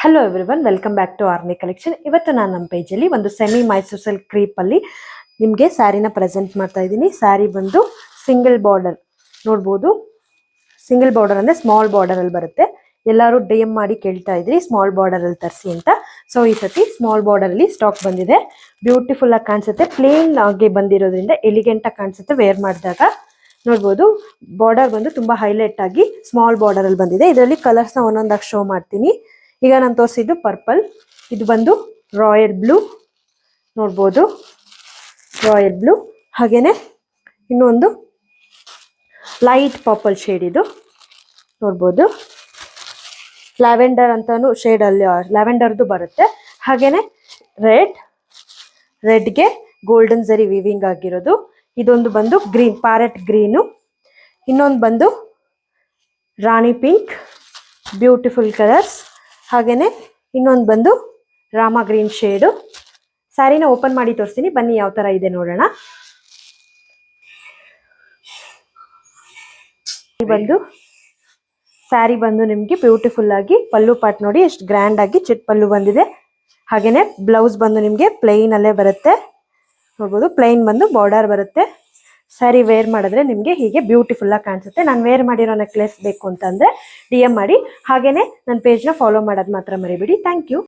Hello everyone, welcome back to Arni collection. ಇವತ್ತು ನಾನು ನಮ್ಮ ಪೇಜಲ್ಲಿ ಒಂದು ಸೆಮಿ ಮೈಸೂರು ಸಿಲ್ಕ್ ಕ್ರೀಪಲ್ಲಿ ನಿಮಗೆ ಸ್ಯಾರಿನ ಪ್ರೆಸೆಂಟ್ ಮಾಡ್ತಾ ಇದ್ದೀನಿ. ಸ್ಯಾರಿ ಬಂದು ಸಿಂಗಲ್ ಬಾರ್ಡರ್ ನೋಡ್ಬೋದು. ಸಿಂಗಲ್ ಬಾರ್ಡರ್ ಅಂದರೆ ಸ್ಮಾಲ್ ಬಾರ್ಡರಲ್ಲಿ ಬರುತ್ತೆ. ಎಲ್ಲರೂ DM ಮಾಡಿ ಕೇಳ್ತಾ ಇದ್ರಿ ಸ್ಮಾಲ್ ಬಾರ್ಡರಲ್ಲಿ ತರಿಸಿ ಅಂತ. ಸೊ ಈ ಸತಿ ಸ್ಮಾಲ್ ಬಾರ್ಡರಲ್ಲಿ ಸ್ಟಾಕ್ ಬಂದಿದೆ. ಬ್ಯೂಟಿಫುಲ್ ಆಗಿ ಕಾಣಿಸುತ್ತೆ. ಪ್ಲೇನ್ ಆಗಿ ಬಂದಿರೋದ್ರಿಂದ ಎಲಿಗೆಂಟ್ ಆಗಿ ಕಾಣಿಸುತ್ತೆ ವೇರ್ ಮಾಡಿದಾಗ. ನೋಡ್ಬೋದು ಬಾರ್ಡರ್ ಬಂದು ತುಂಬಾ ಹೈಲೈಟ್ ಆಗಿ ಸ್ಮಾಲ್ ಬಾರ್ಡರ್ ಅಲ್ಲಿ ಬಂದಿದೆ. ಇದರಲ್ಲಿ ಕಲರ್ಸ್ನ ಒಂದೊಂದಾಗಿ ಶೋ ಮಾಡ್ತೀನಿ. ಈಗ ನಾನು ತೋರಿಸಿದ್ದು ಪರ್ಪಲ್, ಇದು ಬಂದು ರಾಯಲ್ ಬ್ಲೂ ನೋಡ್ಬೋದು, ರಾಯಲ್ ಬ್ಲೂ. ಹಾಗೇನೆ ಇನ್ನೊಂದು ಲೈಟ್ ಪರ್ಪಲ್ ಶೇಡ್, ಇದು ನೋಡ್ಬೋದು. ಲ್ಯಾವೆಂಡರ್ ಅಂತಾನು ಶೇಡಲ್ಲಿ ಲ್ಯಾವೆಂಡರ್ದು ಬರುತ್ತೆ. ಹಾಗೇನೆ ರೆಡ್ಗೆ ಗೋಲ್ಡನ್ ಜರಿ ವಿವಿಂಗ್ ಆಗಿರೋದು. ಇದೊಂದು ಬಂದು ಗ್ರೀನ್, ಪ್ಯಾರೆಟ್ ಗ್ರೀನು. ಇನ್ನೊಂದು ಬಂದು ರಾಣಿ ಪಿಂಕ್, ಬ್ಯೂಟಿಫುಲ್ ಕಲರ್ಸ್. ಹಾಗೇನೆ ಇನ್ನೊಂದು ಬಂದು ರಾಮ ಗ್ರೀನ್ ಶೇಡು. ಸ್ಯಾರಿನ ಓಪನ್ ಮಾಡಿ ತೋರಿಸ್ತೀನಿ, ಬನ್ನಿ ಯಾವ ತರ ಇದೆ ನೋಡೋಣ. ಸ್ಯಾರಿ ಬಂದು ನಿಮ್ಗೆ ಬ್ಯೂಟಿಫುಲ್ ಆಗಿ ಪಲ್ಲು ಪಾಟ್ ನೋಡಿ ಎಷ್ಟು ಗ್ರ್ಯಾಂಡ್ ಆಗಿ ಚಿಟ್ ಪಲ್ಲು ಬಂದಿದೆ. ಹಾಗೇನೆ ಬ್ಲೌಸ್ ಬಂದು ನಿಮ್ಗೆ ಪ್ಲೈನ್ ಅಲ್ಲೇ ಬರುತ್ತೆ ನೋಡ್ಬೋದು. ಪ್ಲೈನ್ ಬಂದು ಬಾರ್ಡರ್ ಬರುತ್ತೆ. ಸ್ಯಾರಿ ವೇರ್ ಮಾಡಿದ್ರೆ ನಿಮಗೆ ಹೀಗೆ ಬ್ಯೂಟಿಫುಲ್ ಆಗಿ ಕಾಣಿಸುತ್ತೆ. ನಾನು ವೇರ್ ಮಾಡಿರೋ ನೆಕ್ಲೆಸ್ ಬೇಕು ಅಂತಂದ್ರೆ DM ಮಾಡಿ. ಹಾಗೇನೆ ನನ್ನ ಪೇಜ್ನ ಫಾಲೋ ಮಾಡೋದು ಮಾತ್ರ ಮರಿಬೇಡಿ. Thank you.